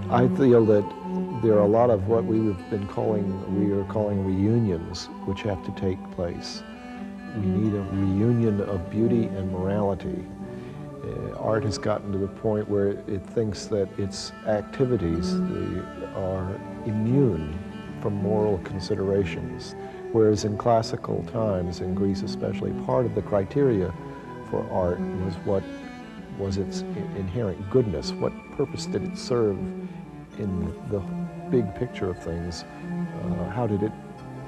I feel that there are a lot of what we are calling reunions, which have to take place. We need a reunion of beauty and morality. Art has gotten to the point where it thinks that its activities are immune from moral considerations, whereas in classical times, in Greece especially, part of the criteria for art was what was its inherent goodness, what purpose did it serve in the big picture of things, how did it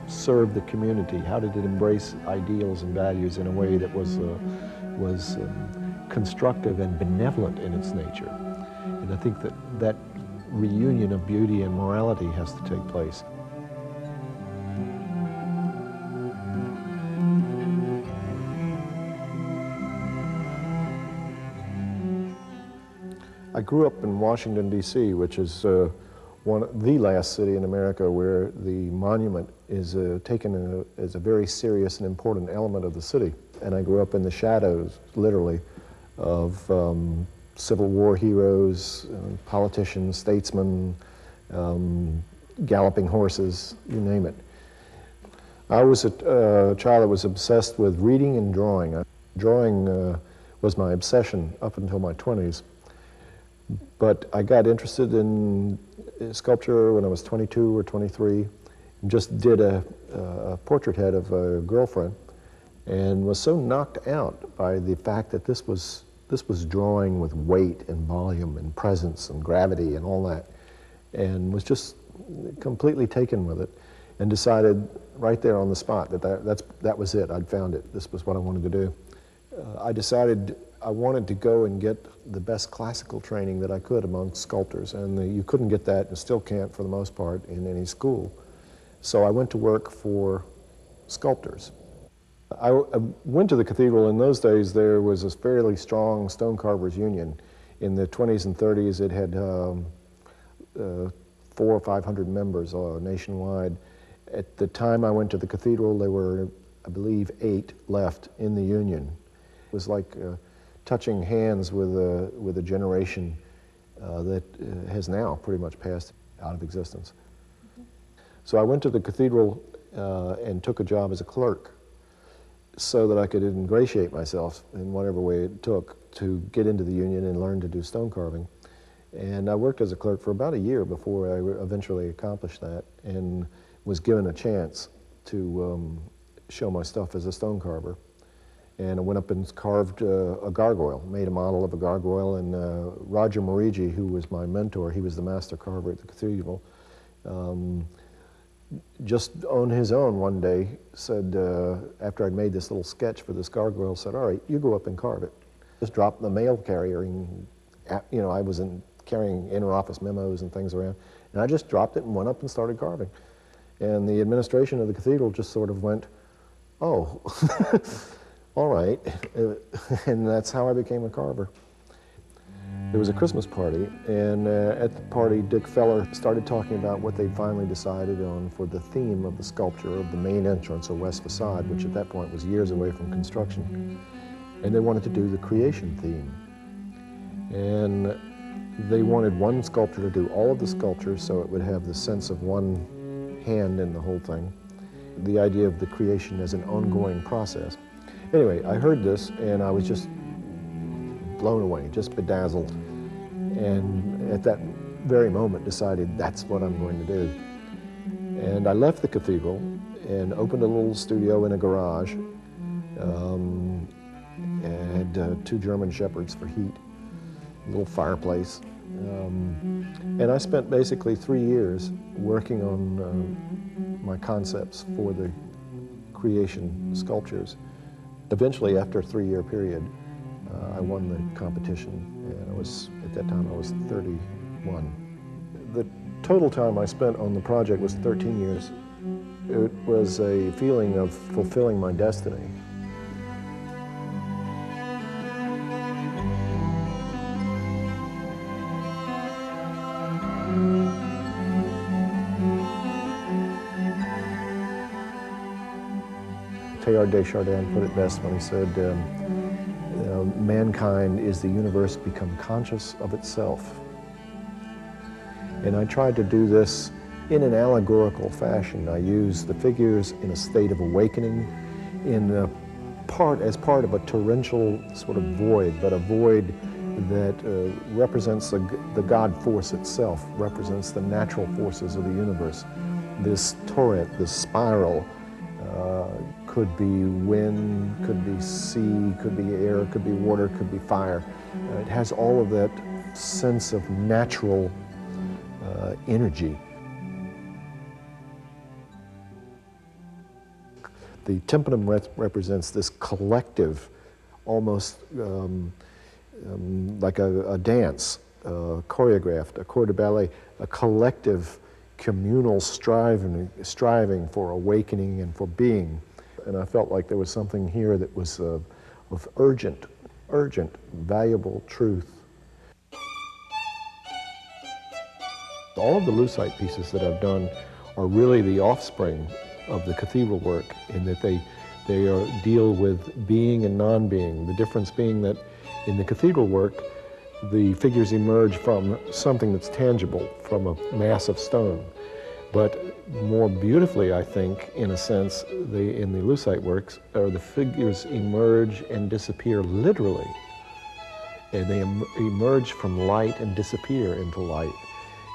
serve the community, how did it embrace ideals and values in a way that was constructive and benevolent in its nature. And I think that reunion of beauty and morality has to take place. I grew up in Washington, D.C., which is the last city in America where the monument is taken as a very serious and important element of the city. And I grew up in the shadows, literally, of Civil War heroes, politicians, statesmen, galloping horses, you name it. I was a child that was obsessed with reading and drawing. Drawing was my obsession up until my 20s. But I got interested in sculpture when I was 22 or 23, and just did a portrait head of a girlfriend, and was so knocked out by the fact that this was drawing with weight and volume and presence and gravity and all that, and was just completely taken with it, and decided right there on the spot that was it. I'd found it. This was what I wanted to do. I decided I wanted to go and get the best classical training that I could among sculptors, and you couldn't get that, and still can't for the most part, in any school. So I went to work for sculptors. I went to the cathedral. In those days, there was a fairly strong stone carvers union. In the 20s and 30s, it had 400 or 500 members nationwide. At the time I went to the cathedral, there were, I believe, 8 left in the union. It was like touching hands with a generation that has now pretty much passed out of existence. So I went to the cathedral and took a job as a clerk so that I could ingratiate myself in whatever way it took to get into the union and learn to do stone carving. And I worked as a clerk for about a year before I eventually accomplished that, and was given a chance to show my stuff as a stone carver. And I went up and carved a gargoyle, made a model of a gargoyle, and Roger Morigi, who was my mentor, he was the master carver at the cathedral, just on his own one day said, after I'd made this little sketch for this gargoyle, said, all right, you go up and carve it. Just dropped the mail carrier, and I was carrying inter-office memos and things around, and I just dropped it and went up and started carving. And the administration of the cathedral just sort of went, oh, all right, and that's how I became a carver. There was a Christmas party, and at the party, Dick Feller started talking about what they finally decided on for the theme of the sculpture of the main entrance or west facade, which at that point was years away from construction. And they wanted to do the creation theme. And they wanted one sculptor to do all of the sculptures so it would have the sense of one hand in the whole thing. The idea of the creation as an ongoing process. Anyway, I heard this and I was just blown away, just bedazzled. And at that very moment decided that's what I'm going to do. And I left the cathedral and opened a little studio in a garage. Had 2 German shepherds for heat, a little fireplace. And I spent basically 3 years working on my concepts for the creation sculptures. Eventually, after a 3-year period, I won the competition, and at that time I was 31. The total time I spent on the project was 13 years. It was a feeling of fulfilling my destiny. Teilhard de Chardin put it best when he said, mankind is the universe become conscious of itself. And I tried to do this in an allegorical fashion. I used the figures in a state of awakening, as part of a torrential sort of void, but a void that represents the God force itself, represents the natural forces of the universe. This torrent, this spiral, could be wind, could be sea, could be air, could be water, could be fire. It has all of that sense of natural energy. The tympanum represents this collective, almost like a dance, choreographed, a corps de ballet, a collective communal striving for awakening and for being. And I felt like there was something here that was of urgent, valuable truth. All of the Lucite pieces that I've done are really the offspring of the cathedral work, in that they deal with being and non-being. The difference being that in the cathedral work, the figures emerge from something that's tangible, from a mass of stone. But more beautifully, I think, in a sense, in the Lucite works, the figures emerge and disappear literally. And they emerge from light and disappear into light.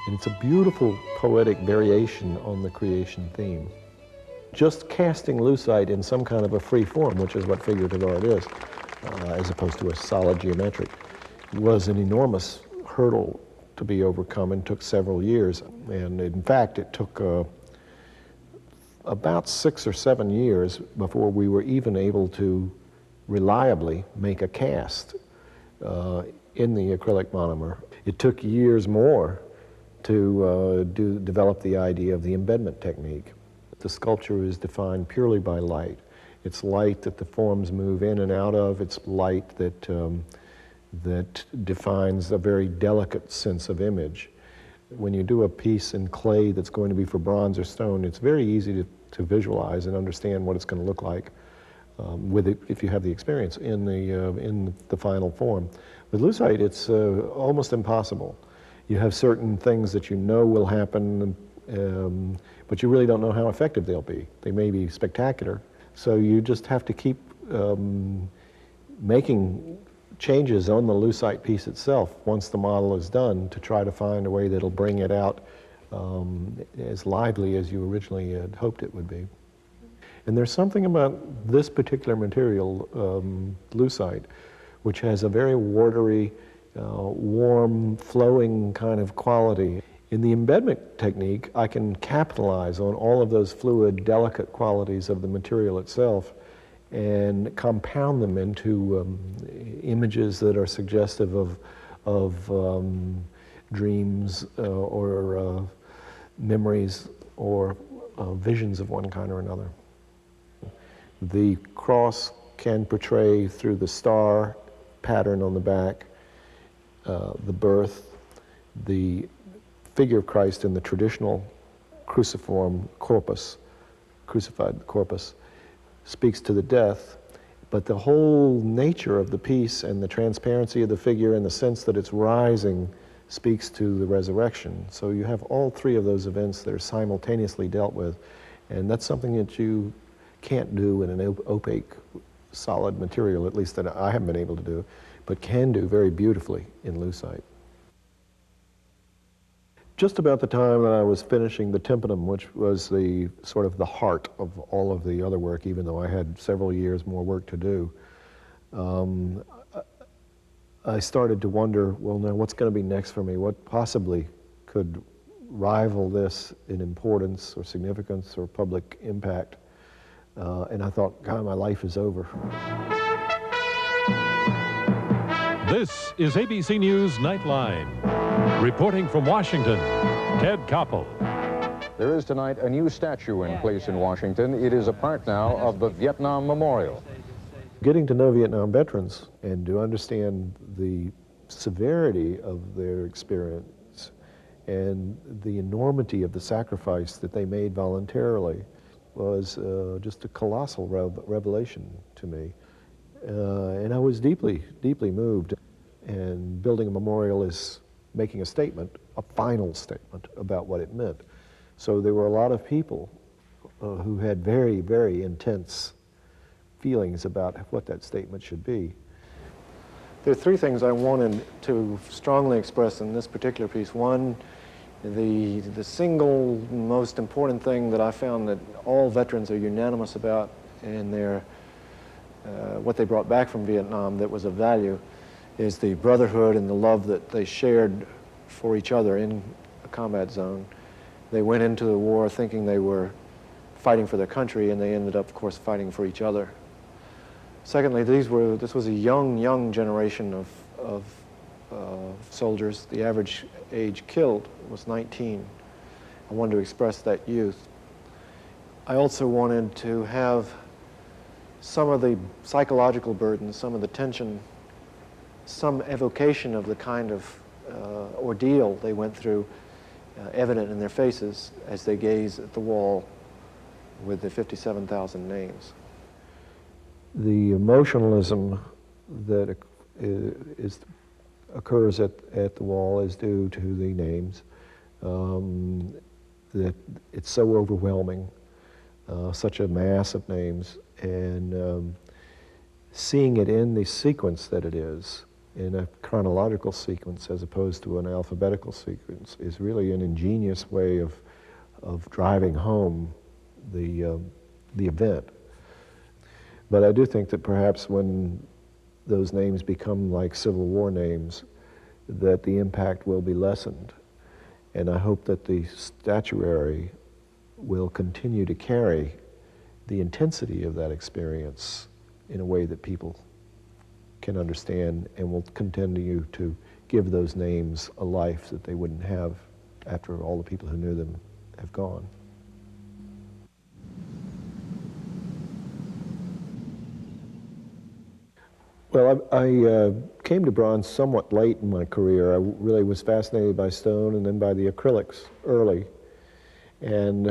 And it's a beautiful poetic variation on the creation theme. Just casting Lucite in some kind of a free form, which is what figurative art is, as opposed to a solid geometric, was an enormous hurdle to be overcome and took several years. And in fact, it took about 6 or 7 years before we were even able to reliably make a cast in the acrylic monomer. It took years more to develop the idea of the embedment technique. The sculpture is defined purely by light. It's light that the forms move in and out of. It's light that defines a very delicate sense of image. When you do a piece in clay that's going to be for bronze or stone, it's very easy to visualize and understand what it's going to look like with it, if you have the experience in the final form. With Lucite, it's almost impossible. You have certain things that you know will happen, but you really don't know how effective they'll be. They may be spectacular, so you just have to keep making changes on the Lucite piece itself once the model is done, to try to find a way that'll bring it out as lively as you originally had hoped it would be. And there's something about this particular material, Lucite, which has a very watery, warm, flowing kind of quality. In the embedment technique, I can capitalize on all of those fluid, delicate qualities of the material itself and compound them into images that are suggestive of dreams or memories or visions of one kind or another. The cross can portray through the star pattern on the back, the birth, the figure of Christ in the traditional cruciform corpus, crucified corpus, speaks to the death, but the whole nature of the piece and the transparency of the figure and the sense that it's rising speaks to the resurrection. So you have all three of those events that are simultaneously dealt with, and that's something that you can't do in an opaque, solid material, at least that I haven't been able to do, but can do very beautifully in Lucite. Just about the time that I was finishing the tympanum, which was the sort of the heart of all of the other work, even though I had several years more work to do, I started to wonder, well, now what's going to be next for me? What possibly could rival this in importance or significance or public impact? And I thought, God, my life is over. This is ABC News Nightline. Reporting from Washington, Ted Koppel. There is tonight a new statue in place in Washington. It is a part now of the Vietnam Memorial. Getting to know Vietnam veterans and to understand the severity of their experience and the enormity of the sacrifice that they made voluntarily was just a colossal revelation to me. And I was deeply, deeply moved. And building a memorial is making a statement, a final statement about what it meant. So there were a lot of people who had very, very intense feelings about what that statement should be. There are three things I wanted to strongly express in this particular piece. One, the single most important thing that I found that all veterans are unanimous about in their what they brought back from Vietnam that was of value is the brotherhood and the love that they shared for each other in a combat zone. They went into the war thinking they were fighting for their country, and they ended up, of course, fighting for each other. Secondly, this was a young generation of soldiers. The average age killed was 19. I wanted to express that youth. I also wanted to have some of the psychological burdens, some of the tension, some evocation of the kind of ordeal they went through evident in their faces as they gaze at the wall with the 57,000 names. The emotionalism that occurs at the wall is due to the names, that it's so overwhelming, such a mass of names, and seeing it in the sequence that it is, in a chronological sequence as opposed to an alphabetical sequence, is really an ingenious way of driving home the event. But I do think that perhaps when those names become like Civil War names, that the impact will be lessened. And I hope that the statuary will continue to carry the intensity of that experience in a way that people can understand, and will continue to give those names a life that they wouldn't have after all the people who knew them have gone. Well, I came to bronze somewhat late in my career. I really was fascinated by stone and then by the acrylics early, and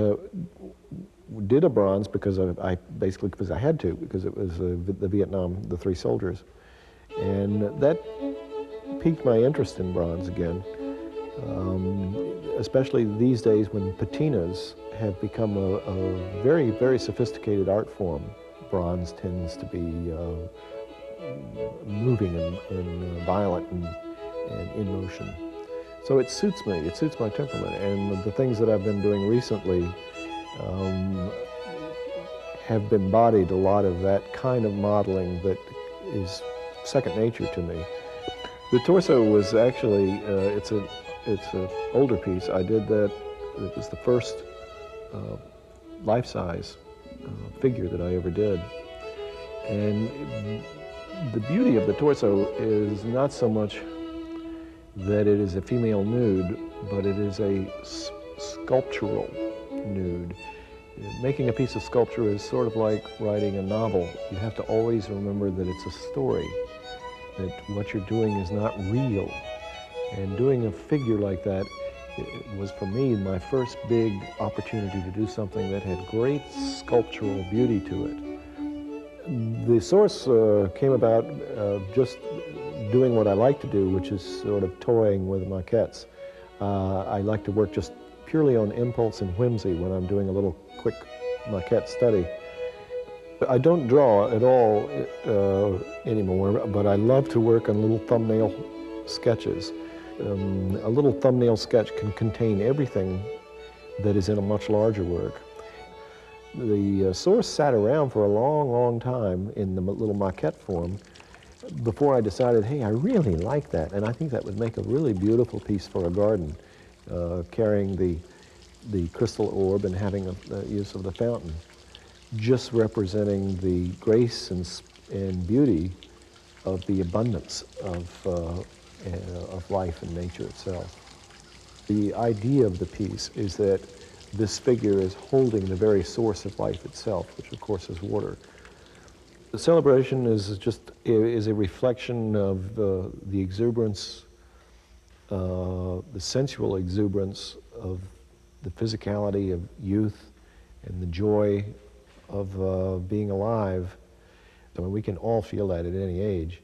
did a bronze because because I had to, because it was the Vietnam, the three soldiers, and that piqued my interest in bronze again, especially these days when patinas have become a very, very sophisticated art form. Bronze tends to be moving and violent and in motion. So it suits me, it suits my temperament, and the things that I've been doing recently have embodied a lot of that kind of modeling that is second nature to me. The torso was actually, it's an older piece. I did that, it was the first life-size figure that I ever did. And the beauty of the torso is not so much that it is a female nude, but it is a sculptural nude. Making a piece of sculpture is sort of like writing a novel. You have to always remember that it's a story, that what you're doing is not real. And doing a figure like that, it was for me my first big opportunity to do something that had great sculptural beauty to it. The source came about just doing what I like to do, which is sort of toying with maquettes. I like to work just purely on impulse and whimsy when I'm doing a little quick maquette study. I don't draw at all anymore, but I love to work on little thumbnail sketches. A little thumbnail sketch can contain everything that is in a much larger work. The source sat around for a long, long time in the little maquette form before I decided, hey, I really like that, and I think that would make a really beautiful piece for a garden, carrying the crystal orb and having the use of the fountain, just representing the grace and beauty of the abundance of life and nature itself. The idea of the piece is that this figure is holding the very source of life itself, which of course is water. The celebration is a reflection of the exuberance, the sensual exuberance of the physicality of youth and the joy of being alive. I mean, we can all feel that at any age,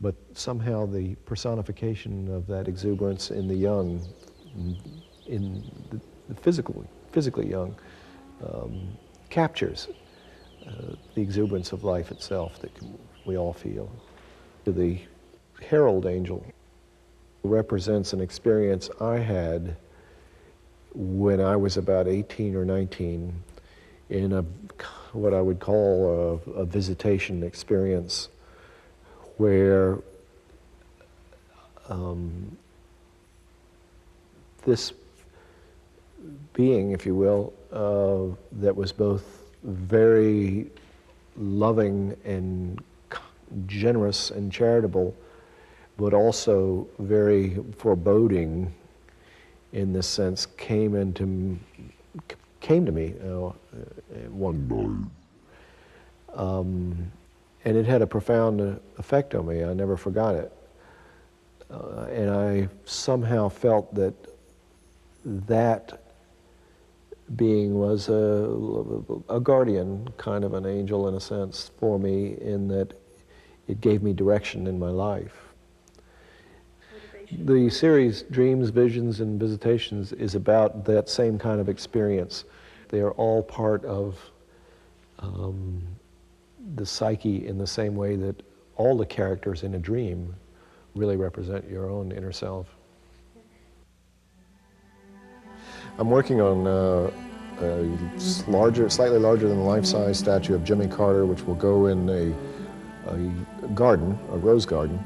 but somehow the personification of that exuberance in the young, in the physically young, captures the exuberance of life itself that we all feel. The herald angel represents an experience I had when I was about 18 or 19 in what I would call a visitation experience where this being, if you will, that was both very loving and generous and charitable, but also very foreboding in this sense, came to me one day. And it had a profound effect on me. I never forgot it. And I somehow felt that that being was a guardian, kind of an angel in a sense for me, in that it gave me direction in my life. The series Dreams, Visions, and Visitations is about that same kind of experience. They are all part of the psyche in the same way that all the characters in a dream really represent your own inner self. I'm working on a slightly larger than life-size statue of Jimmy Carter, which will go in a garden, a rose garden,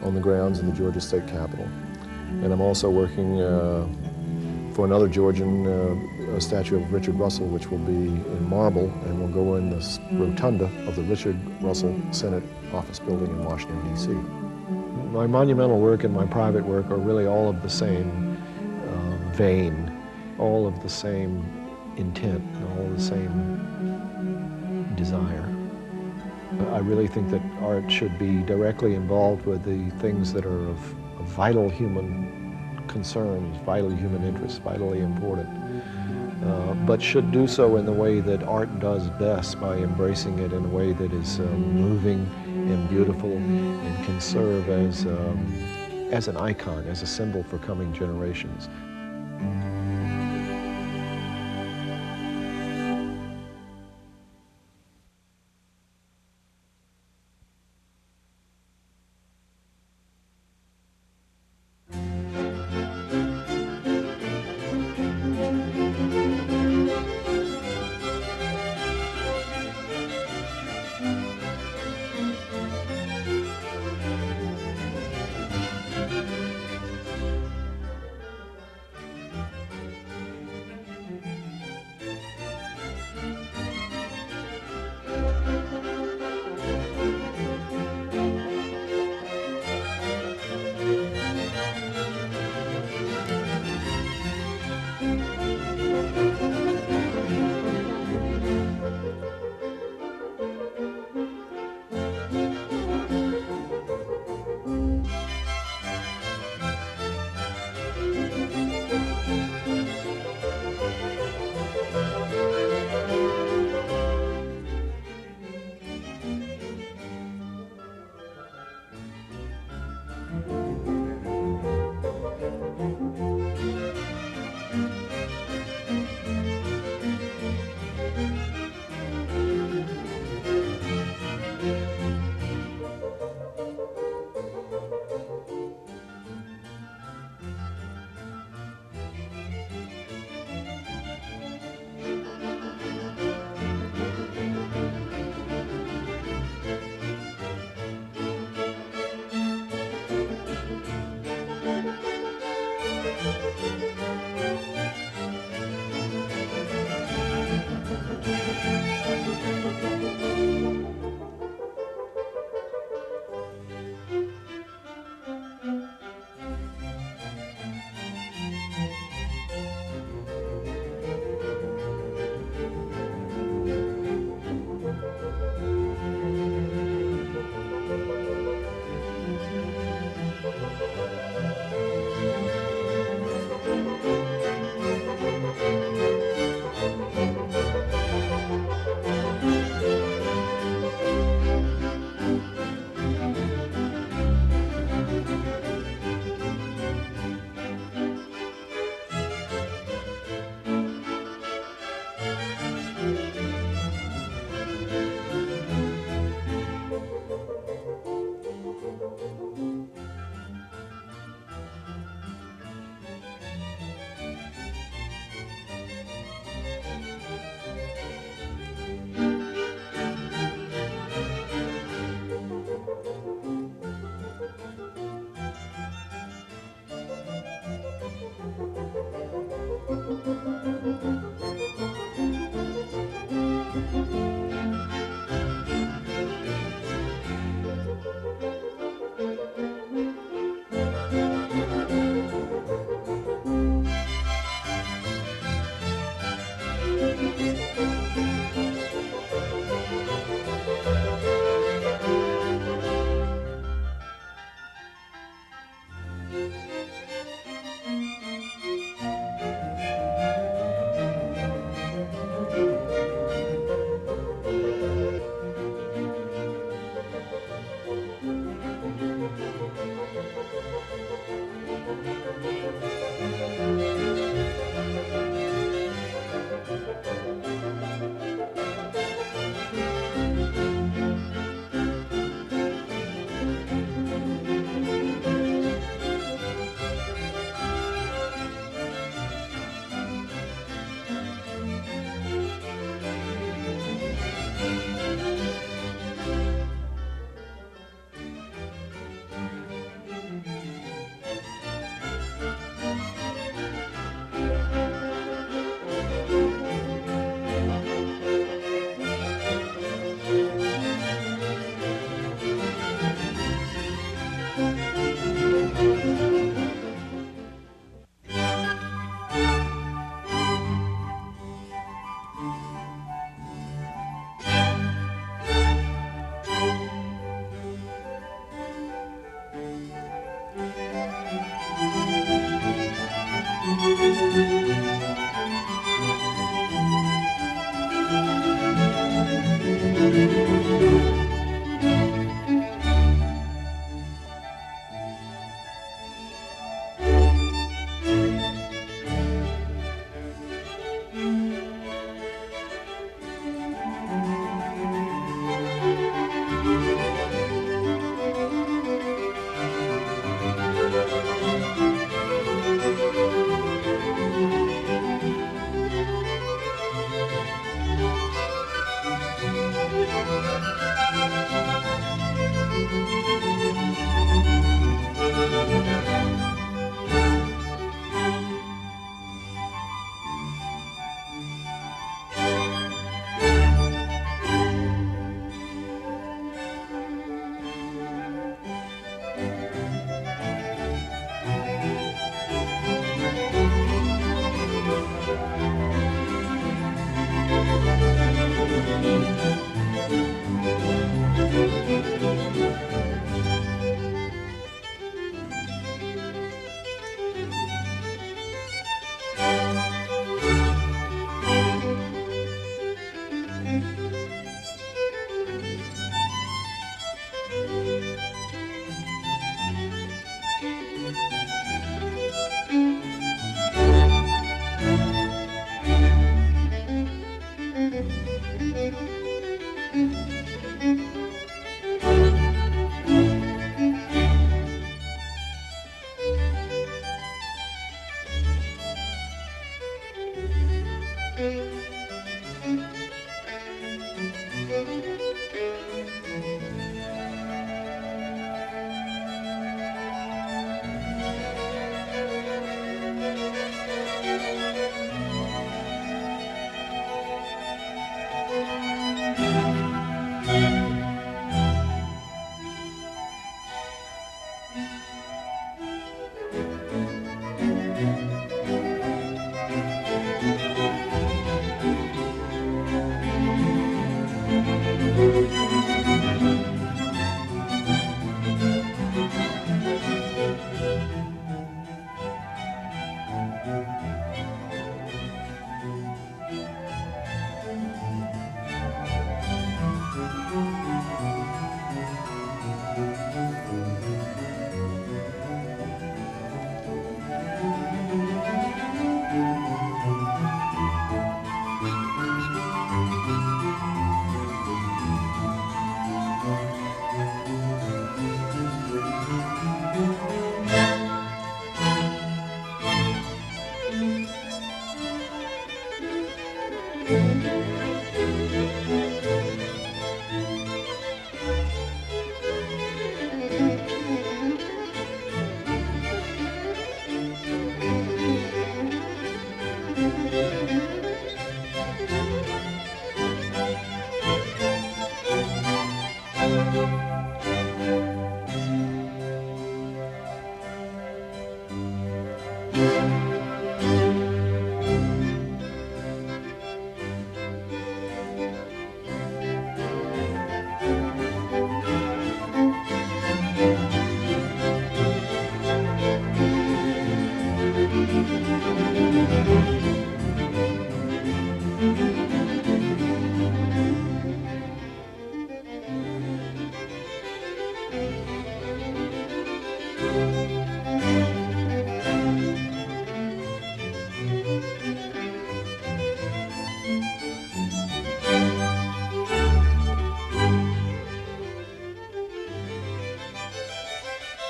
on the grounds of the Georgia State Capitol. And I'm also working for another Georgian, a statue of Richard Russell, which will be in marble and will go in this rotunda of the Richard Russell Senate Office Building in Washington, D.C. My monumental work and my private work are really all of the same vein, all of the same intent, and all of the same desire. I really think that art should be directly involved with the things that are of vital human concerns, vital human interests, vitally important, but should do so in the way that art does best, by embracing it in a way that is moving and beautiful and can serve as an icon, as a symbol for coming generations.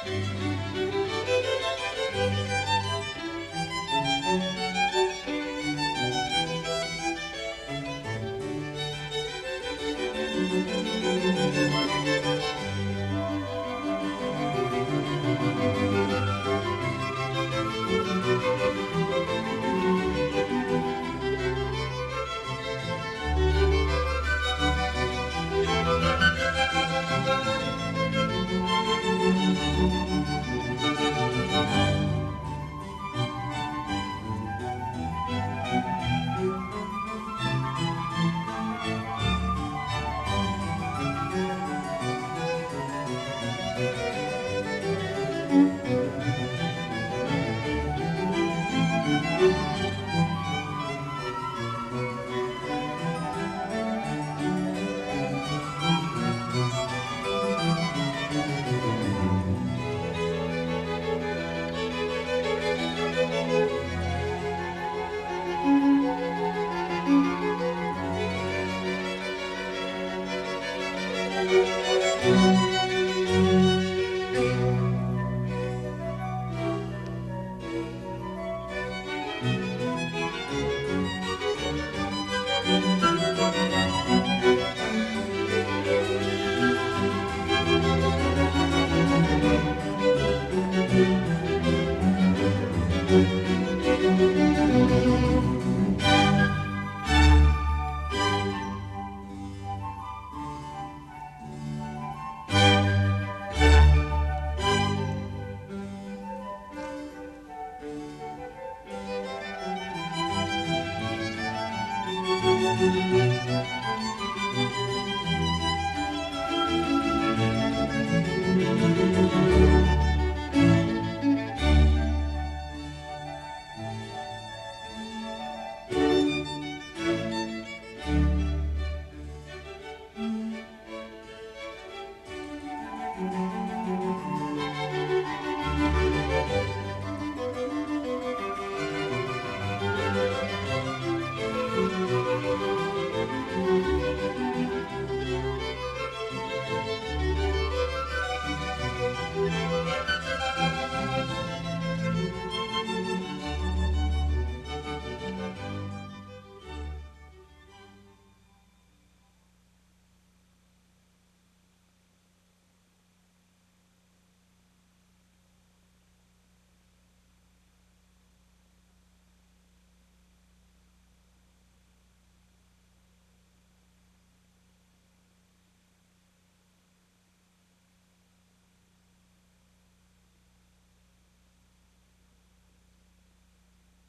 Bye.